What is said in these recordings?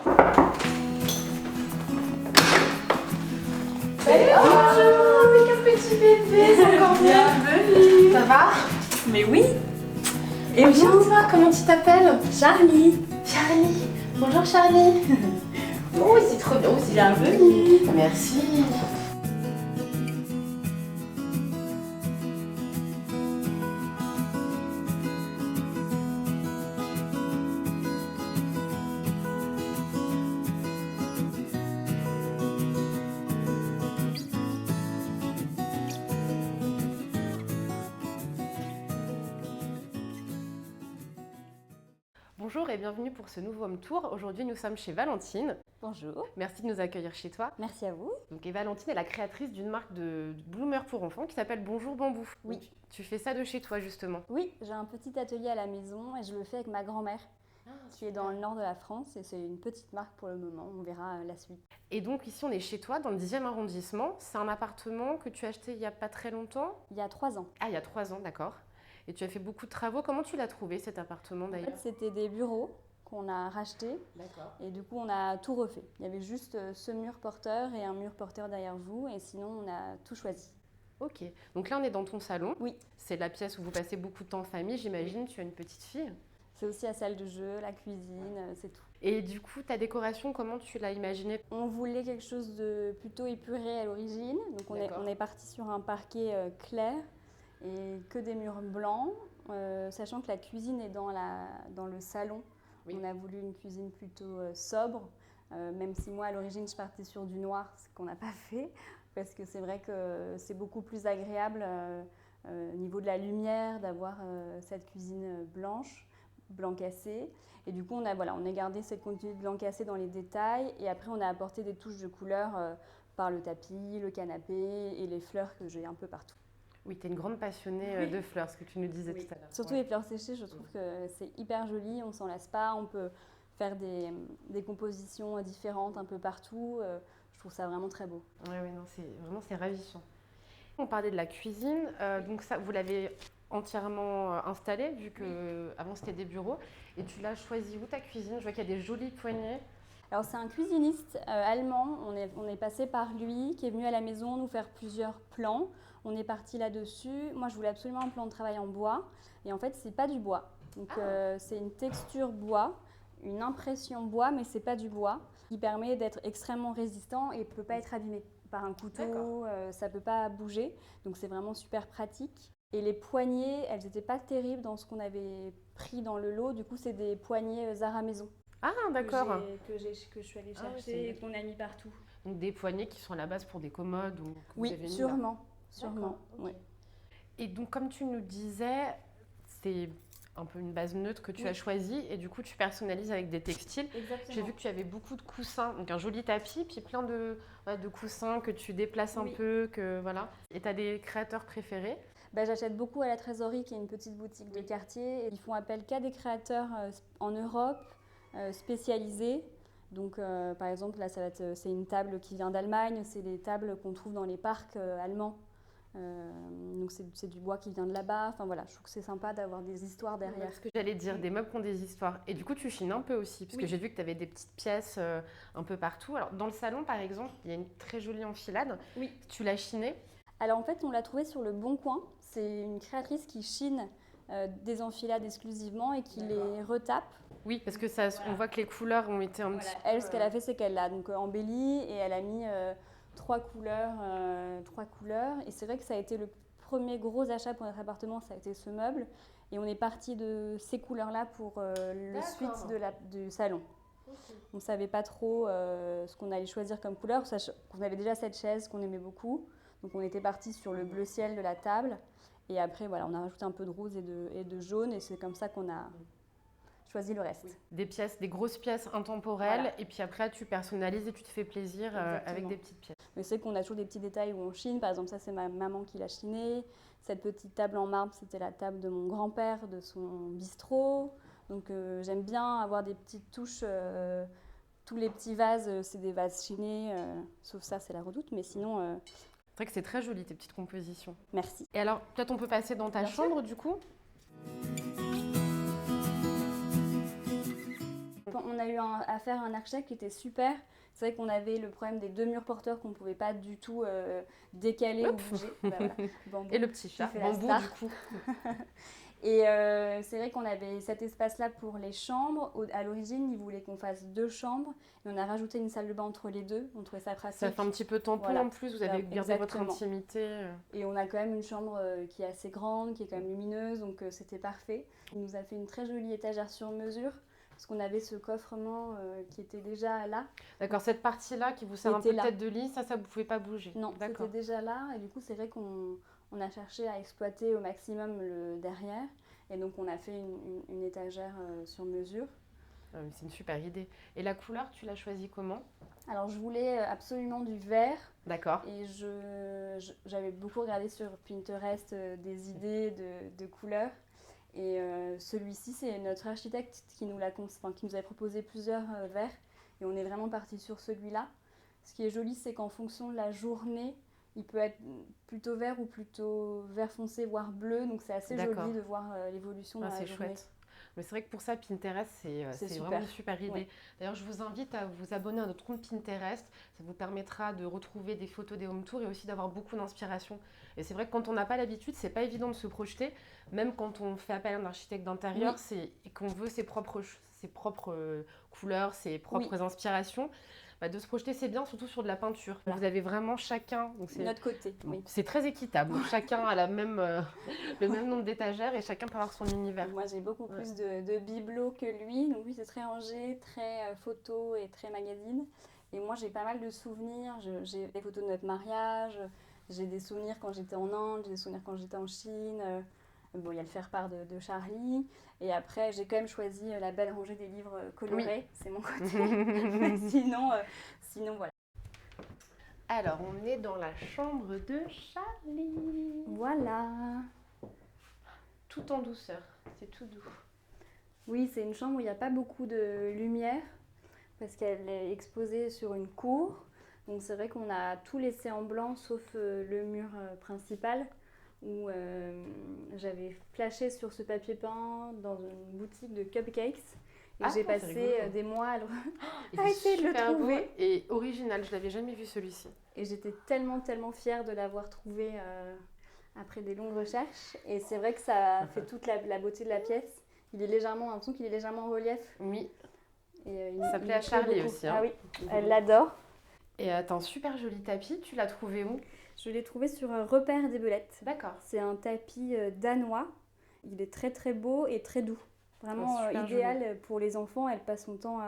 Salut, bonjour, c'est qu'un petit bébé, c'est encore bienvenue. Ça va? Mais oui. Et bonjour toi, comment tu t'appelles? Charlie. Charlie. Bonjour Charlie. Oh, c'est trop bien, c'est bienvenue. Merci. Bonjour et bienvenue pour ce nouveau home tour. Aujourd'hui, nous sommes chez Valentine. Bonjour. Merci de nous accueillir chez toi. Merci à vous. Donc, et Valentine est la créatrice d'une marque de bloomers pour enfants qui s'appelle Bonjour Bambou. Oui. Donc, tu fais ça de chez toi justement. Oui, j'ai un petit atelier à la maison et je le fais avec ma grand-mère qui est dans le nord de la France et c'est une petite marque pour le moment. On verra la suite. Et donc ici, on est chez toi dans le 10e arrondissement. C'est un appartement que tu as acheté il n'y a pas très longtemps? Il y a 3 ans. Ah, il y a 3 ans, d'accord. Et tu as fait beaucoup de travaux. Comment tu l'as trouvé cet appartement En d'ailleurs? fait, c'était des bureaux qu'on a rachetés D'accord. et du coup on a tout refait. Il y avait juste ce mur porteur et un mur porteur derrière vous et sinon on a tout choisi. Ok. Donc là, on est dans ton salon. Oui. C'est la pièce où vous passez beaucoup de temps en famille, j'imagine. Tu as une petite fille. C'est aussi la salle de jeu, la cuisine, c'est tout. Et du coup, ta décoration, comment tu l'as imaginée? On voulait quelque chose de plutôt épuré à l'origine, donc on est parti sur un parquet clair et que des murs blancs, sachant que la cuisine est dans le salon. Oui. On a voulu une cuisine plutôt sobre, même si moi à l'origine je partais sur du noir, ce qu'on n'a pas fait, parce que c'est vrai que c'est beaucoup plus agréable au niveau de la lumière d'avoir cette cuisine blanche. Blanc cassé et du coup on a gardé cette continuité blanc cassé dans les détails et après on a apporté des touches de couleur par le tapis, le canapé et les fleurs que j'ai un peu partout. Oui, tu es une grande passionnée de fleurs, ce que tu nous disais tout à l'heure. Surtout les fleurs séchées, je trouve que c'est hyper joli, on s'en lasse pas, on peut faire des compositions différentes un peu partout, je trouve ça vraiment très beau. Oui, non, c'est ravissant. On parlait de la cuisine, donc ça, vous l'avez entièrement installée, vu qu'avant c'était des bureaux. Et tu l'as choisi où ta cuisine? Je vois qu'il y a des jolis poignées. Alors c'est un cuisiniste allemand, on est passé par lui, qui est venu à la maison nous faire plusieurs plans. On est parti là-dessus. Moi je voulais absolument un plan de travail en bois. Et en fait c'est pas du bois. Donc c'est une texture bois, une impression bois, mais c'est pas du bois. Qui permet d'être extrêmement résistant et ne peut pas être abîmé par un couteau, ça ne peut pas bouger. Donc c'est vraiment super pratique. Et les poignées, elles n'étaient pas terribles dans ce qu'on avait pris dans le lot. Du coup, c'est des poignées Zara Maison. Ah, d'accord. Que je suis allée chercher et qu'on a mis partout. Donc des poignées qui sont à la base pour des commodes ou oui, sûrement. Okay. Oui. Et donc, comme tu nous disais, c'est un peu une base neutre que tu as choisie et du coup, tu personnalises avec des textiles. Exactement. J'ai vu que tu avais beaucoup de coussins, donc un joli tapis, puis plein de coussins que tu déplaces un peu, voilà. Et tu as des créateurs préférés? J'achète beaucoup à la Trésorerie, qui est une petite boutique de quartier. Ils font appel qu'à des créateurs en Europe spécialisés. Donc, par exemple, là, c'est une table qui vient d'Allemagne. C'est des tables qu'on trouve dans les parcs allemands. Donc, c'est du bois qui vient de là-bas. Enfin, voilà, je trouve que c'est sympa d'avoir des histoires derrière. Ce que j'allais dire, des meubles qui ont des histoires. Et du coup, tu chines un peu aussi, parce que j'ai vu que tu avais des petites pièces un peu partout. Alors, dans le salon, par exemple, il y a une très jolie enfilade. Oui. Tu l'as chinée? Alors, en fait, on l'a trouvée sur Le Bon Coin. C'est une créatrice qui chine des enfilades exclusivement et qui les retape. Oui, parce que on voit que les couleurs ont été un petit peu... Elle, ce qu'elle a fait, c'est qu'elle l'a donc embellie et elle a mis 3 couleurs. Et c'est vrai que ça a été le premier gros achat pour notre appartement, ça a été ce meuble. Et on est parti de ces couleurs-là pour le suite du salon. Okay. On ne savait pas trop ce qu'on allait choisir comme couleur. On avait déjà cette chaise qu'on aimait beaucoup. Donc on était parti sur le bleu ciel de la table. Et après, voilà, on a rajouté un peu de rose et de jaune. Et c'est comme ça qu'on a choisi le reste. Oui. Des grosses pièces intemporelles. Voilà. Et puis après, tu personnalises et tu te fais plaisir avec des petites pièces. Mais c'est qu'on a toujours des petits détails où on chine. Par exemple, ça, c'est ma maman qui l'a chiné. Cette petite table en marbre, c'était la table de mon grand-père, de son bistrot. Donc j'aime bien avoir des petites touches. Tous les petits vases, c'est des vases chinés. Sauf ça, c'est la Redoute. Mais sinon... C'est vrai que c'est très joli, tes petites compositions. Merci. Et alors, peut-être on peut passer dans ta chambre, du coup. On a eu affaire à un architecte qui était super. C'est vrai qu'on avait le problème des 2 murs porteurs qu'on ne pouvait pas du tout décaler ou bouger. Bah, voilà. Et le petit chat, Bambou du coup. Et c'est vrai qu'on avait cet espace-là pour les chambres. À l'origine, ils voulaient qu'on fasse 2 chambres. Et on a rajouté une salle de bain entre les deux. On trouvait ça pratique. Ça fait un petit peu tampon en plus, vous avez gardé votre intimité. Et on a quand même une chambre qui est assez grande, qui est quand même lumineuse, donc c'était parfait. Il nous a fait une très jolie étagère sur mesure, parce qu'on avait ce coffrement qui était déjà là. D'accord, cette partie-là qui vous sert un peu de tête de lit, ça vous ne pouvez pas bouger. Non, c'était déjà là, et du coup c'est vrai qu'on a cherché à exploiter au maximum le derrière, et donc on a fait une étagère sur mesure. C'est une super idée. Et la couleur, tu l'as choisie comment? Alors je voulais absolument du vert. D'accord. Et j'avais beaucoup regardé sur Pinterest des idées de couleurs. Et celui-ci, c'est notre architecte qui nous avait proposé plusieurs verts. Et on est vraiment parti sur celui-là. Ce qui est joli, c'est qu'en fonction de la journée, il peut être plutôt vert ou plutôt vert foncé, voire bleu. Donc c'est assez joli de voir l'évolution dans la journée. C'est chouette. Mais c'est vrai que pour ça, Pinterest, c'est vraiment une super idée. Ouais. D'ailleurs, je vous invite à vous abonner à notre compte Pinterest. Ça vous permettra de retrouver des photos des home tours et aussi d'avoir beaucoup d'inspiration. Et c'est vrai que quand on n'a pas l'habitude, c'est pas évident de se projeter. Même quand on fait appel à un architecte d'intérieur, et qu'on veut ses propres couleurs, ses propres inspirations. De se projeter, c'est bien, surtout sur de la peinture. Voilà. Vous avez vraiment chacun... De notre côté, oui. C'est très équitable. Chacun a le même nombre d'étagères et chacun peut avoir son univers. Moi, j'ai beaucoup plus de bibelots que lui. Donc lui, c'est très rangé, très photo et très magazine. Et moi, j'ai pas mal de souvenirs. J'ai des photos de notre mariage. J'ai des souvenirs quand j'étais en Inde. J'ai des souvenirs quand j'étais en Chine. Bon, il y a le faire-part de Charlie. Et après, j'ai quand même choisi la belle rangée des livres colorés. Oui. C'est mon côté. sinon, voilà. Alors, on est dans la chambre de Charlie. Voilà. Tout en douceur. C'est tout doux. Oui, c'est une chambre où il n'y a pas beaucoup de lumière parce qu'elle est exposée sur une cour. Donc, c'est vrai qu'on a tout laissé en blanc sauf le mur principal, où j'avais flashé sur ce papier peint dans une boutique de cupcakes. Et j'ai passé des mois à essayer de le trouver. Beau et original, je ne l'avais jamais vu celui-ci. Et j'étais tellement fière de l'avoir trouvé après des longues recherches. Et c'est vrai que ça fait toute la beauté de la pièce. Il est légèrement, un son qu'il est légèrement en relief. Oui. Et ça plaît à Charlie aussi. Hein. Ah oui, elle l'adore. Et t'as un super joli tapis, tu l'as trouvé où? Je l'ai trouvé sur Repère des Belettes. D'accord. C'est un tapis danois. Il est très très beau et très doux. Vraiment idéal pour les enfants. Elle passe son temps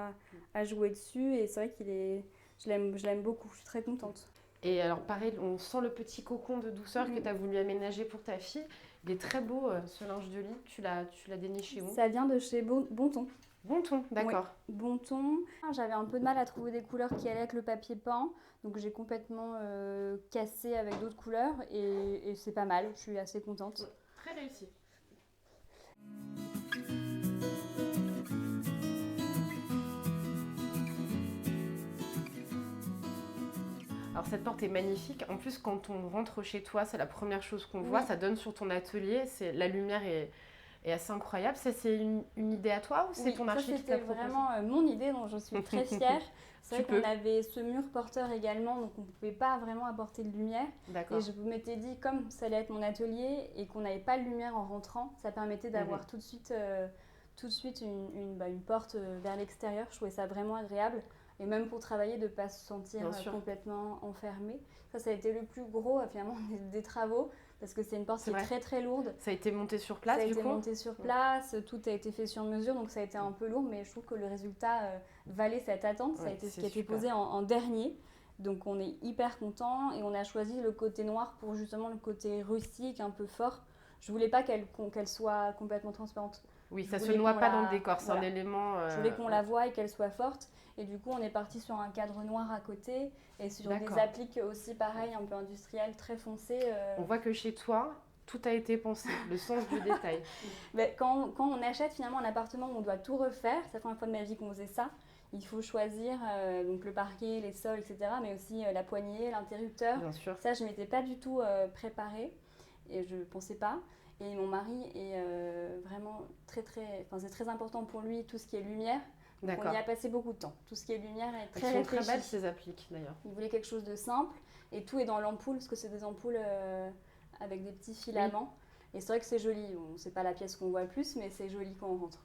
à jouer dessus et c'est vrai je l'aime beaucoup. Je suis très contente. Et alors pareil, on sent le petit cocon de douceur que tu as voulu aménager pour ta fille. Il est très beau ce linge de lit. Tu l'as déniché où? Ça vient de chez Bonton. Bonton, d'accord. Oui, Bonton. J'avais un peu de mal à trouver des couleurs qui allaient avec le papier peint. Donc j'ai complètement cassé avec d'autres couleurs et c'est pas mal. Je suis assez contente. Très réussi. Alors cette porte est magnifique. En plus, quand on rentre chez toi, c'est la première chose qu'on voit. Ça donne sur ton atelier. La lumière est assez incroyable. Ça, c'est une idée à toi ou c'est ton archi qui t'a proposé? C'était vraiment mon idée, dont je suis très fière. C'est vrai qu'on avait ce mur porteur également, donc on ne pouvait pas vraiment apporter de lumière. D'accord. Et je m'étais dit, comme ça allait être mon atelier et qu'on n'avait pas de lumière en rentrant, ça permettait d'avoir tout de suite une porte vers l'extérieur. Je trouvais ça vraiment agréable. Et même pour travailler, de ne pas se sentir complètement enfermé. Ça a été le plus gros finalement des travaux, parce que c'est une porte qui est très très lourde. Ça a été monté sur place du coup? Ça a été monté sur place, tout a été fait sur mesure, donc ça a été un peu lourd, mais je trouve que le résultat valait cette attente. Ça a été ce qui a été posé en dernier. Donc on est hyper content et on a choisi le côté noir pour justement le côté rustique, un peu fort. Je voulais pas qu'elle soit complètement transparente. Oui, ça se noie pas dans le décor, c'est un élément... Je voulais qu'on la voie et qu'elle soit forte. Et du coup, on est parti sur un cadre noir à côté et sur des appliques aussi pareil, un peu industrielles, très foncées. On voit que chez toi, tout a été pensé, le sens du détail. Mais quand on achète finalement un appartement où on doit tout refaire, c'est la première fois de ma vie qu'on faisait ça, il faut choisir donc le parquet, les sols, etc. Mais aussi la poignée, l'interrupteur. Bien sûr. Ça, je ne m'étais pas du tout préparée et je ne pensais pas. Et mon mari est vraiment c'est très important pour lui, tout ce qui est lumière. On y a passé beaucoup de temps. Tout ce qui est lumière est très réfléchi. Très belles ces appliques d'ailleurs. Il voulait quelque chose de simple et tout est dans l'ampoule parce que c'est des ampoules avec des petits filaments. Et c'est vrai que c'est joli. Bon, c'est pas la pièce qu'on voit le plus, mais c'est joli quand on rentre.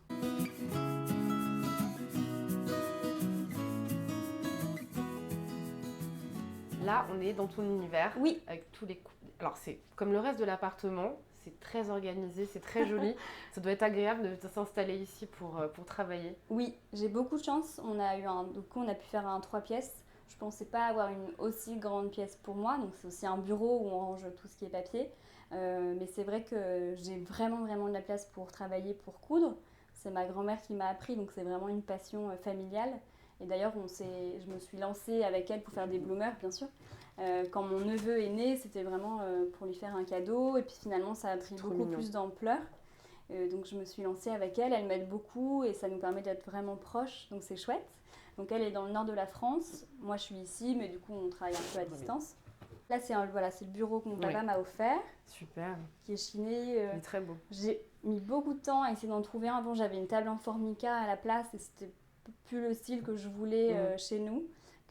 Là, on est dans ton univers. Oui. Avec tous les... Alors, c'est comme le reste de l'appartement, c'est très organisé, c'est très joli. Ça doit être agréable de s'installer ici pour travailler. Oui, j'ai beaucoup de chance. On a pu faire un 3 pièces. Je ne pensais pas avoir une aussi grande pièce pour moi. Donc, c'est aussi un bureau où on range tout ce qui est papier. Mais c'est vrai que j'ai vraiment de la place pour travailler, pour coudre. C'est ma grand-mère qui m'a appris, donc c'est vraiment une passion familiale. Et d'ailleurs, je me suis lancée avec elle pour faire des bloomers, bien sûr. Quand mon neveu est né, c'était vraiment pour lui faire un cadeau. Et puis finalement, ça a pris beaucoup plus d'ampleur. Donc je me suis lancée avec elle. Elle m'aide beaucoup et ça nous permet d'être vraiment proches. Donc c'est chouette. Donc elle est dans le nord de la France. Moi, je suis ici, mais du coup, on travaille un peu à distance. Là, c'est le bureau que mon papa m'a offert. Super. Qui est chiné. Il est très beau. J'ai mis beaucoup de temps à essayer d'en trouver un. Bon, j'avais une table en formica à la place et c'était plus le style que je voulais chez nous.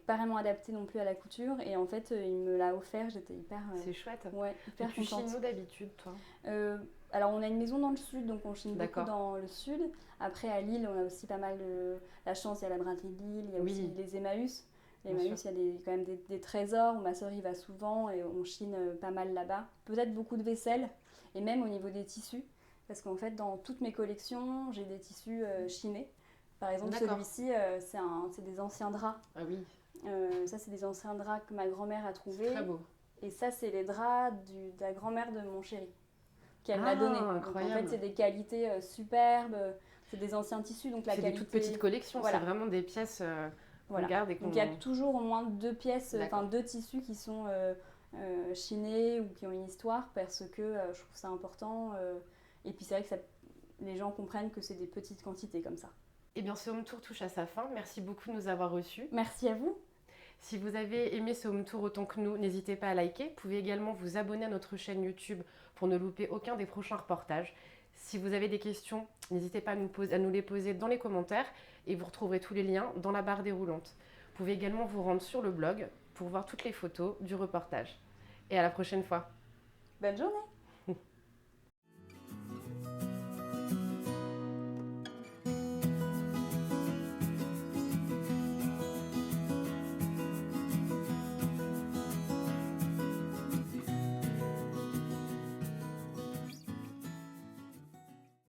Pas vraiment adapté non plus à la couture. Et en fait, il me l'a offert. J'étais hyper... c'est chouette. Ouais, hyper contente. Tu chines où d'habitude, toi Alors, on a une maison dans le sud, donc on chine beaucoup dans le sud. Après, à Lille, on a aussi pas mal de... La chance, il y a la braderie de Lille, il y a aussi les Emmaüs. Les Emmaüs, il y a quand même des trésors où ma sœur y va souvent et on chine pas mal là-bas. Peut-être beaucoup de vaisselle et même au niveau des tissus. Parce qu'en fait, dans toutes mes collections, j'ai des tissus chinés. Par exemple, celui-ci, c'est des anciens draps. Ah oui. Ça, c'est des anciens draps que ma grand-mère a trouvés. C'est très beau. Et ça, c'est les draps de la grand-mère de mon chéri qu'elle m'a donné. Donc, en fait, c'est des qualités superbes. C'est des anciens tissus, donc la qualité... C'est des toutes petites collections. C'est vraiment des pièces qu'on garde et qu'on... Donc, il y a toujours au moins 2 pièces, enfin 2 tissus qui sont chinés ou qui ont une histoire parce que je trouve ça important. Et puis, c'est vrai que les gens comprennent que c'est des petites quantités comme ça. Eh bien, ce home tour touche à sa fin. Merci beaucoup de nous avoir reçus. Merci à vous. Si vous avez aimé ce home tour autant que nous, n'hésitez pas à liker. Vous pouvez également vous abonner à notre chaîne YouTube pour ne louper aucun des prochains reportages. Si vous avez des questions, n'hésitez pas à nous les poser dans les commentaires et vous retrouverez tous les liens dans la barre déroulante. Vous pouvez également vous rendre sur le blog pour voir toutes les photos du reportage. Et à la prochaine fois. Bonne journée.